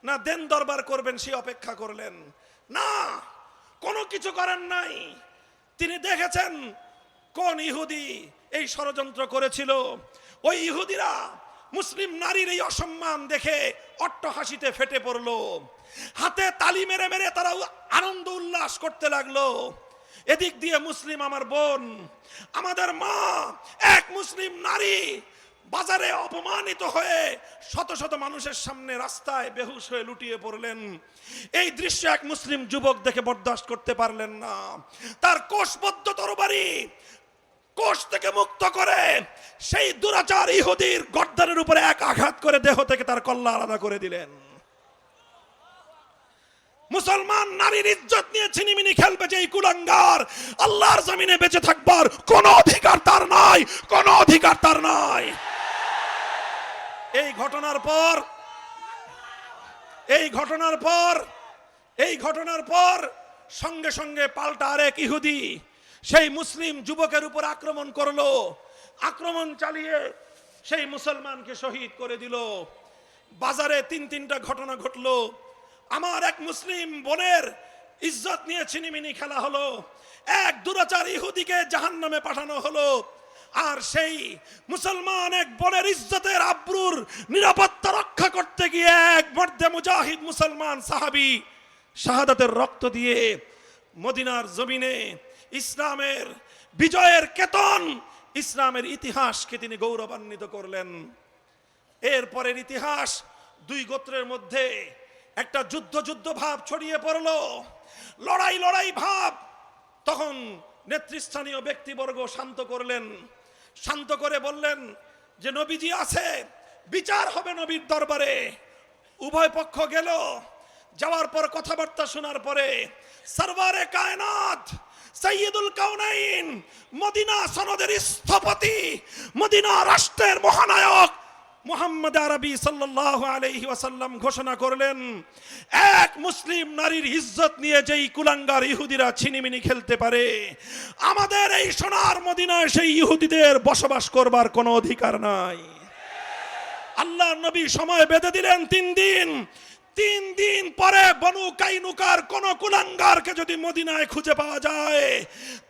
না দেন দরবার করবেন সেই অপেক্ষা করলেন? না, কোনো কিছু করেন নাই। তিনি দেখেছেন কোন ইহুদি এই ষড়যন্ত্র করেছিল। ওই ইহুদিরা মুসলিম নারীর এই অসম্মান দেখে অট্টহাসিতে ফেটে পড়ল। হাতে তালি মেরে মেরে তারা আনন্দ উল্লাস করতে লাগলো। এদিক দিয়ে মুসলিম আমার বোন, আমাদের মা, এক মুসলিম নারী বাজারে অপমানিত হয়ে শত শত মানুষের সামনে রাস্তায় বেহুশ হয়ে লুটিয়ে পড়লেন। এই দৃশ্য এক মুসলিম যুবক দেখে বরদাস্ত করতে পারলেন না। তার কোষবদ্ধ তরবারি কোষ থেকে মুক্ত করে সেই দুরাচার ইহুদির গর্দানের উপরে এক আঘাত করে দেহ থেকে তার কল্লা আলাদা করে দিলেন। মুসলমান নারীর ইজ্জত নিয়ে ছিনিমিনি খেলবে যে এই কুলাঙ্গার, আল্লাহর জমিনে বেঁচে থাকবার কোনো অধিকার তার নাই, কোনো অধিকার তার নাই। এই ঘটনার পর সঙ্গে সঙ্গে পাল্টা আরেক ইহুদি সেই মুসলিম যুবকের উপর আক্রমণ করলো। আক্রমণ চালিয়ে সেই মুসলমানকে শহীদ করে দিল। বাজারে তিনটা ঘটনা ঘটলো। আমার এক মুসলিম বোনের ইজ্জত নিয়ে ছিনিমিনি খেলা হলো, এক দুরাচার ইহুদিকে জাহান্নামে পাঠানো হলো, আর সেই মুসলমান এক বোনের ইজ্জতের আব্রুর নিরাপত্তা রক্ষা করতে গিয়ে এক মর্দে মুজাহিদ মুসলমান সাহাবী শাহাদাতের রক্ত দিয়ে মদিনার জমিনে ইসলামের বিজয়ের কেতন, ইসলামের ইতিহাসকে তিনি গৌরবান্বিত করলেন। এরপরের ইতিহাস, দুই গোত্রের মধ্যে একটা যুদ্ধ ভাব ছড়িয়ে পড়ল, লড়াই ভাব। তখন নেতৃস্থানীয় ব্যক্তিবর্গ শান্ত করলেন, শান্ত করে বললেন যে নবীজি আছে, বিচার হবে নবীর দরবারে। উভয় পক্ষ গেল, যাওয়ার পর কথাবার্তা শোনার পরে সরওয়ারে কায়নাত সাইয়্যিদুল কাউনাইন, মদিনা সনদের স্থপতি, মদিনা রাষ্ট্রের মহানায়ক মুহাম্মদ আরবি সাল্লাল্লাহু আলাইহি ওয়াসাল্লাম ঘোষণা করলেন, এক মুসলিম নারীর ইজ্জত নিয়ে যেই কুলাঙ্গার ইহুদিরা ছিনিমিনি খেলতে পারে, আমাদের এই সোনার মদিনায় সেই ইহুদিদের বসবাস করবার কোনো অধিকার নাই। আল্লাহর নবী সময় বেঁধে দিলেন 3 দিন। 3 দিন পরে বনু কাইনুকার কোন কুলাঙ্গারকে যদি মদিনায় খুঁজে পাওয়া যায়,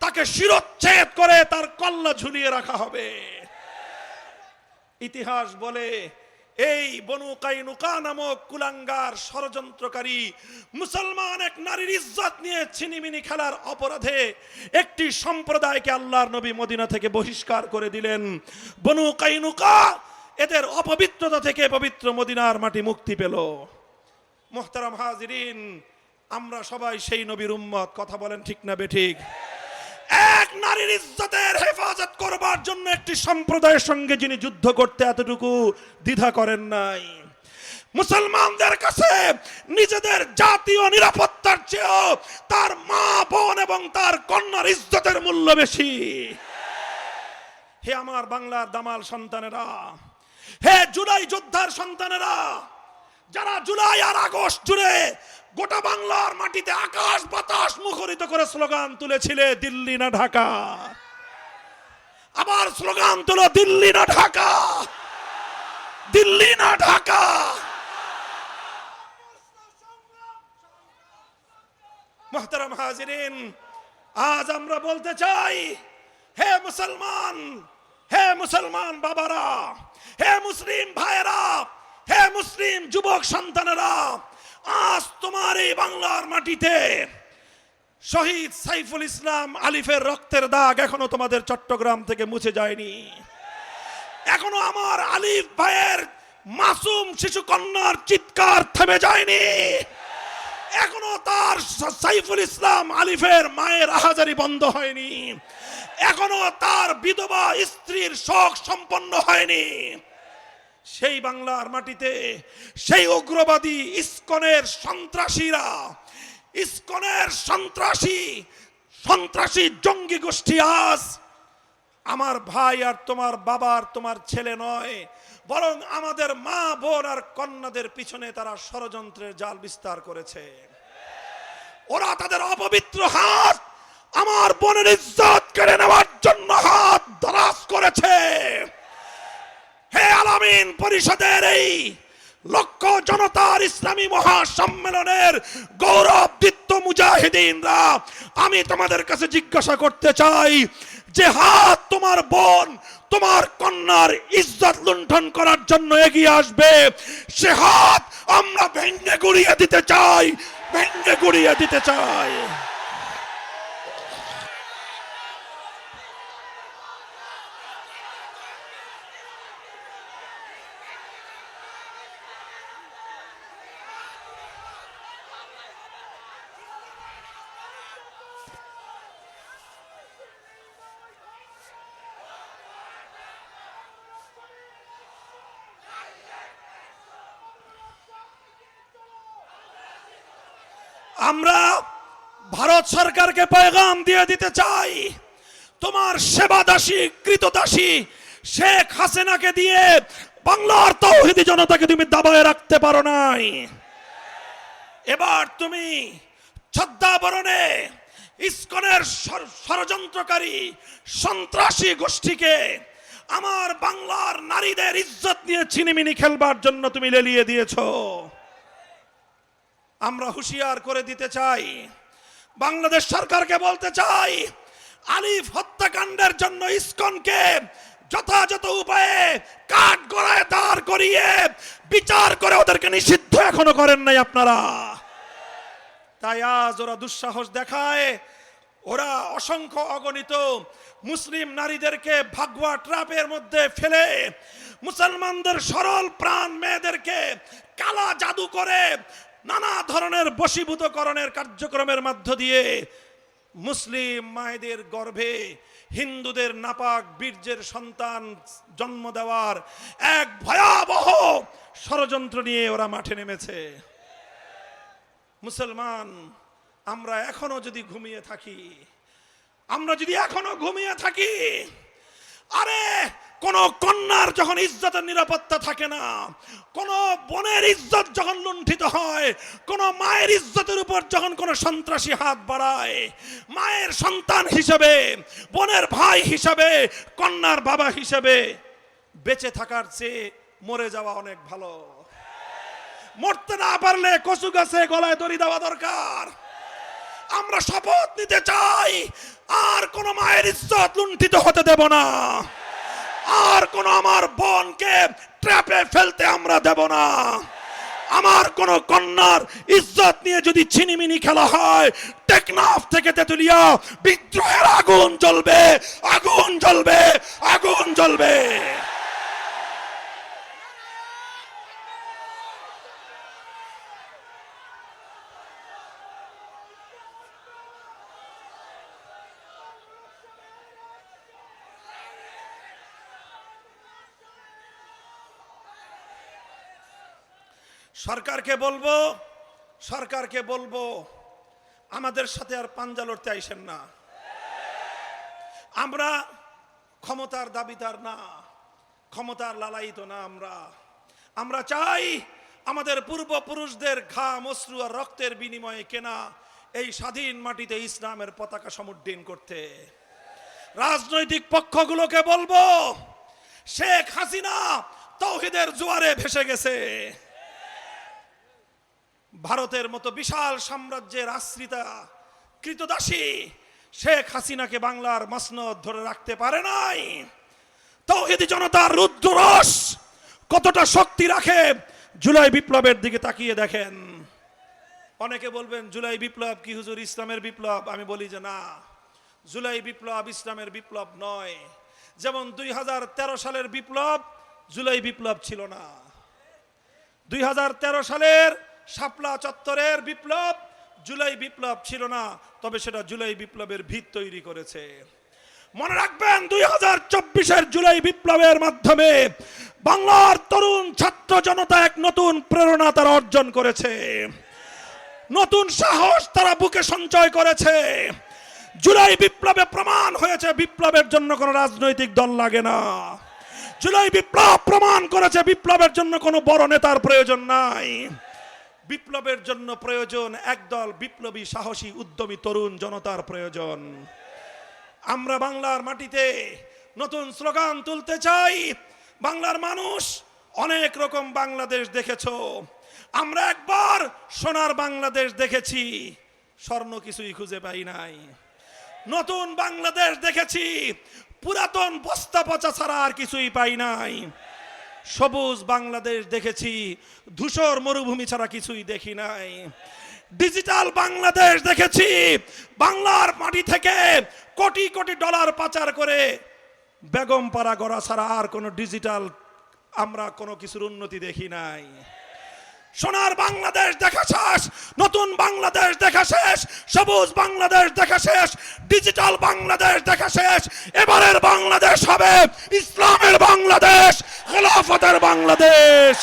তাকে শিরচ্ছেদ করে তার কল্লা ঝুলিয়ে রাখা হবে। ইতিহাস বলে এই বনু কাইনুকা নামক কুলাঙ্গার ষড়যন্ত্রকারী মুসলমান এক নারীর ইজ্জত নিয়ে ছিনিমিনি খেলার অপরাধে একটি সম্প্রদায়কে আল্লাহর নবী মদিনা থেকে বহিষ্কার করে দিলেন। বনু কাইনুকা এদের অপবিত্রতা থেকে পবিত্র মদিনার মাটি মুক্তি পেল। মুহতারাম হাজিরিন, আমরা সবাই সেই নবীর উম্মত, কথা বলেন ঠিক না বেঠিক? এক নারীর ইজ্জতের হেফাজত করবার জন্য একটি সম্প্রদায়ের সঙ্গে যিনি যুদ্ধ করতে এতটুকু দ্বিধা করেন নাই, মুসলমানদের কাছে নিজেদের জাতীয় নিরাপত্তার চেয়েও তার মা বোন এবং তার কন্যার ইজ্জতের মূল্য বেশি। হে আমার বাংলার দামাল সন্তানেরা, হে জুলাই যোদ্ধার সন্তানেরা, যারা জুলাই আর আগস্ট জুড়ে গোটা বাংলার মাটিতে আকাশ বাতাস মুখরিত করে স্লোগান তুলেছিলে দিল্লি না ঢাকা, আবার স্লোগান তুলো দিল্লি না ঢাকা, দিল্লি না ঢাকা। মুহতারাম হাজিরিন, আজ আমরা বলতে চাই, হে মুসলমান বাবারা, হে মুসলিম ভাইয়েরা, হে মুসলিম যুবক সন্তানেরা, আজ তোমার এই বাংলার মাটিতে শহীদ সাইফুল ইসলাম আলিফের রক্তের দাগ এখনো তোমাদের চট্টগ্রাম থেকে মুছে যায়নি। এখনো আমার আলিফ ভাইয়ের মাসুম শিশু কন্যার চিৎকার থেমে যায়নি। এখনো তার সাইফুল ইসলাম আলিফের মায়ের আহাজারি বন্ধ হয়নি। এখনো তার বিধবা স্ত্রীর শোক সম্পন্ন হয়নি। সেই বাংলার মাটিতে সেই উগ্রবাদী ইসকনের সন্ত্রাসীরা, ইসকনের সন্ত্রাসী জঙ্গি গোষ্ঠী আজ আমার ভাই আর তোমার বাবা আর তোমার ছেলে নয়, বরং আমাদের মা বোন আর কন্যাদের পিছনে তারা ষড়যন্ত্রের জাল বিস্তার করেছে। ওরা তাদের অপবিত্র হাত আমার বোনের ইজ্জত কেড়ে নেওয়ার জন্য হাত দরাজ করেছে। হে আলামিন পরিষদের এই লক্ষ জনতার ইসলামী মহাসম্মেলনের গৌরবদীপ্ত মুজাহিদিনরা, আমি তোমাদের কাছে জিজ্ঞাসা করতে চাই, যে হাত তোমার বোন তোমার কন্যার ইজ্জত লুণ্ঠন করার জন্য এগিয়ে আসবে, সে হাত আমরা ভেঙে গুড়িয়ে দিতে চাই, ভেঙে গুড়িয়ে দিতে চাই। আমরা ভারত সরকারকে পয়গাম দিয়ে দিতে চাই, তোমার সেবাদাসী কৃতদাসী শেখ হাসিনাকে দিয়ে বাংলার তাওহীদি জনতাকে তুমি দাবায় রাখতে পারো নাই। এবার তুমি ছদ্মাবরণে ইসকনের ষড়যন্ত্রকারী সন্ত্রাসী গোষ্ঠীকে আমার বাংলার নারীদের ইজ্জত নিয়ে ছিনিমিনি খেলবার জন্য তুমি লেলিয়ে দিয়েছো। আমরা হুঁশিয়ার করে দিতে চাই, বাংলাদেশ সরকারকে বলতে চাই, আলিফ হত্যাকাণ্ডের জন্য ইসকনকে যথাযথ উপায়ে কাঠগড়ায় দাঁড় করিয়ে বিচার করে ওদেরকে নিষিদ্ধ এখনো করেন নাই আপনারা। তাই আজ ওরা দুঃসাহস দেখায়, ওরা অসংখ্য অগণিত মুসলিম নারীদেরকে ভাগওয়া ট্র্যাপের মধ্যে ফেলে মুসলমানদের সরল প্রাণ মেয়েদেরকে কালা জাদু করে নানা ধরনের বশীভূতকরণের কার্যক্রমের মধ্য দিয়ে মুসলিম মায়েদের গর্ভে হিন্দুদের নাপাক বীর্যের সন্তান জন্ম দেওয়ার এক ভয়াবহ ষড়যন্ত্র নিয়ে ওরা মাঠে নেমেছে। মুসলমান, আমরা এখনো যদি ঘুমিয়ে থাকি, আরে কোন কন্যার যখন ইজ্জতের নিরাপত্তা থাকে না, কোন বোনের ইজ্জত যখন লুণ্ঠিত হয়, কোন মায়ের ইজ্জতের উপর যখন কোন সন্ত্রাসী হাত বাড়ায়, মায়ের সন্তান হিসেবে, বোনের ভাই হিসেবে, কন্যার বাবা হিসেবে বেঁচে থাকার চেয়ে মরে যাওয়া অনেক ভালো। মরতে না পারলে কচু গাছে গলায় দড়ি দেওয়া দরকার। আমরা শপথ নিতে চাই, আর কোন মায়ের ইজ্জত লুণ্ঠিত হতে দেব না, আর কোন আমার বোনকে ট্র্যাপে ফেলতে আমরা দেব না। আমার কোন কন্যার ইজ্জত নিয়ে যদি ছিনিমিনি খেলা হয়, টেকনাফ থেকে তেতুলিয়া বিদ্রোহের আগুন জ্বলবে, আগুন জ্বলবে, আগুন জ্বলবে। সরকারকে বলবো আমাদের সাথে আর পাঞ্জা লড়তে আইসেন না। আমরা ক্ষমতার দাবিদার না, ক্ষমতার লালায়িত না। আমরা চাই আমাদের পূর্বপুরুষদের ঘাম, অশ্রু আর রক্তের বিনিময়ে কেনা এই স্বাধীন মাটিতে ইসলামের পতাকা সমুদ্দিন করতে। রাজনৈতিক পক্ষগুলোকে বলবো, শেখ হাসিনা তাওহীদের জোয়ারে ভেসে গেছে। ভারতের মতো বিশাল সাম্রাজ্যের আশ্রিতা কৃতদাসী শেখ হাসিনাকে বাংলার মসনদ ধরে রাখতে পারে নাই। তাওহীদি জনতার রুদ্ররস কতটা শক্তি রাখে জুলাই বিপ্লবের দিকে তাকিয়ে দেখেন। অনেকে বলবেন জুলাই বিপ্লব কি হুজুর ইসলামের বিপ্লব? আমি বলি যে না, জুলাই বিপ্লব ইসলামের বিপ্লব নয়। যেমন 2013 সালের বিপ্লব জুলাই বিপ্লব ছিল না। 2013 সালের শাপলা চত্বরের বিপ্লব জুলাই বিপ্লব ছিল না, তবে সেটা জুলাই বিপ্লবের ভিত তৈরি করেছে। মনে রাখবেন 2024-এর জুলাই বিপ্লবের মাধ্যমে বাংলার তরুণ ছাত্র জনতা এক নতুন প্রেরণা তারা অর্জন করেছে, নতুন সাহস তারা বুকে সঞ্চয় করেছে। জুলাই বিপ্লবে প্রমাণ হয়েছে বিপ্লবের জন্য কোনো রাজনৈতিক দল লাগে না। জুলাই বিপ্লব প্রমাণ করেছে বিপ্লবের জন্য কোনো বড় নেতার প্রয়োজন নাই। বিপ্লবের জন্য প্রয়োজন একদল বিপ্লবী সাহসী উদ্যমী তরুণ জনতার প্রয়োজন। আমরা বাংলার মাটিতে নতুন স্লোগান তুলতে চাই। বাংলার মানুষ অনেক রকম বাংলাদেশ দেখেছো, আমরা একবার সোনার বাংলাদেশ দেখেছি, স্বর্ণ কিছুই খুঁজে পাই নাই। নতুন বাংলাদেশ দেখেছি, পুরাতন বস্তা পচা ছাড়া আর কিছুই পাই নাই। সবুজ বাংলাদেশ দেখেছি, ধূসর মরুভূমি ছাড়া কিছুই দেখি নাই। ডিজিটাল বাংলাদেশ দেখেছি, বাংলার মাটি থেকে কোটি কোটি ডলার পাচার করে বেগমপাড়া গড়া ছাড়া আর কোনো ডিজিটাল আমরা কোনো কিছুর উন্নতি দেখি নাই। সোনার বাংলাদেশ দেখা শেষ, নতুন বাংলাদেশ দেখা শেষ, সবুজ বাংলাদেশ দেখা শেষ, ডিজিটাল বাংলাদেশ দেখা শেষ। এবারের বাংলাদেশ হবে ইসলামের বাংলাদেশ, খেলাফতের বাংলাদেশ।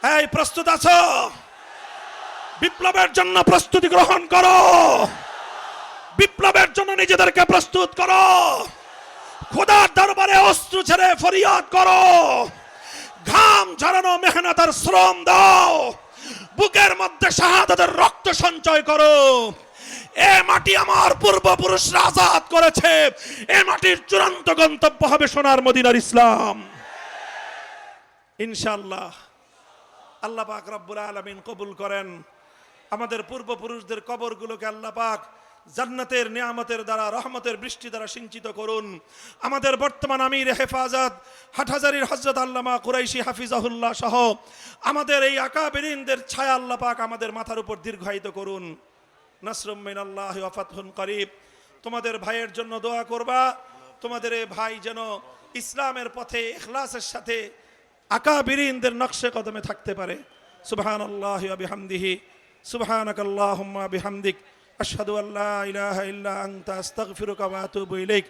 এই প্রস্তুত আছো? বিপ্লবের জন্য প্রস্তুতি গ্রহণ করো, বিপ্লবের জন্য নিজেদেরকে প্রস্তুত করো, খোদার দরবারে অস্ত্র ছেড়ে ফরিয়াদ করো, ঘাম ঝরানো মেহনতের শ্রম দাও, বুকের মধ্যে শাহাদাতের রক্ত সঞ্চয় করো। এ মাটি আমার পূর্বপুরুষরা আজাদ করেছে, এ মাটির চূড়ান্ত গন্তব্য হবে সোনার মদিনার ইসলাম ইনশাআল্লাহ। আল্লাহ পাক রব্বুল আলামিন কবুল করেন। আমাদের পূর্বপুরুষদের কবরগুলোকে আল্লাহ পাক জান্নাতের নিয়ামতের দ্বারা, রহমতের বৃষ্টি দ্বারা সিঞ্চিত করুন। আমাদের বর্তমান আমির হেফাজত হাটহাজারীর হযরত আল্লামা কুরাইশি হাফিজাহুল্লাহ সহ আমাদের এই আকাবিরিনদের ছায়া আল্লাহ পাক আমাদের মাথার উপর দীর্ঘায়িত করুন। নাসরুম মিনাল্লাহি ওয়া ফাতহুন করিব। তোমাদের ভাইয়ের জন্য দোয়া করবা, তোমাদের এই ভাই যেন ইসলামের পথে ইখলাসের সাথে আকাবিরিনদের নকশে কদমে থাকতে পারে। সুবহানাল্লাহি ওয়া বিহামদিহি, সুবহানাকাল্লাহুম্মা বিহামদিক, আশহাদু আল্লা ইলাহা ইল্লা আনতা আস্তাগফিরুকা ওয়া আতুবু ইলাইক।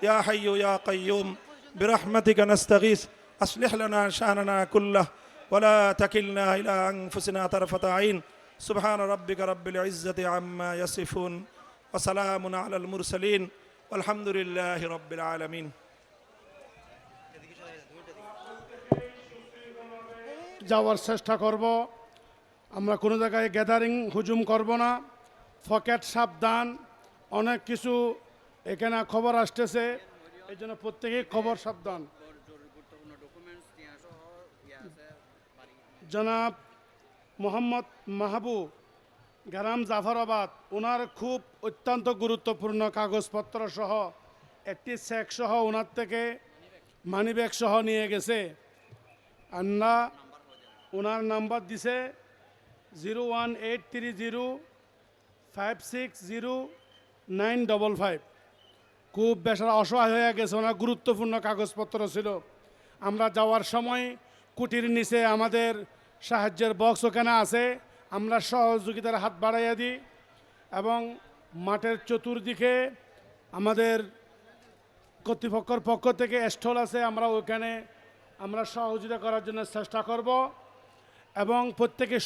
ইয়া হাইয়ু ইয়া কাইয়্যুম বিরহমাতিকা নাস্তাগীস আসলিহ লানা শা'নানা কুল্লাহ ওয়া লা তাকিলনা ইলা আনফুসিনা তারফাতা আইন। সুবহান রাব্বিকা রাব্বিল ইজ্জাতি আম্মা ইয়াসিফুন ওয়া সালামুন আলাল মুরসালিন ওয়ালহামদুলিল্লাহি রাব্বিল আলামিন। যাওয়ার চেষ্টা করব, আমরা কোনো জায়গায় গ্যাদারিং হুজুম করব না। পকেট সাবধান, অনেক কিছু এখানে খবর আসতেছে, এই জন্য প্রত্যেকেই খবর সাবধান। জনাব মোহাম্মদ মাহবুব গ্রাম জাফরাবাদ, ওনার খুব অত্যন্ত গুরুত্বপূর্ণ কাগজপত্র সহ একটি চেক সহ ওনার থেকে মানিব্যাগ সহ নিয়ে গেছে। আন্না ওনার নাম্বার দিছে 01830560955। খুব বেশারা অসহায় হয়ে গেছে, ওনার গুরুত্বপূর্ণ কাগজপত্র ছিল। আমরা যাওয়ার সময় কুটির নিচে আমাদের সাহায্যের বক্স ওখানে আছে, আমরা সহযোগিতার হাত বাড়াইয়া দিই এবং মাঠের চতুর্দিকে আমাদের কর্তৃপক্ষের পক্ষ থেকে স্টল আছে, আমরা ওখানে আমরা সহযোগিতা করার জন্য চেষ্টা করব এবং প্রত্যেকে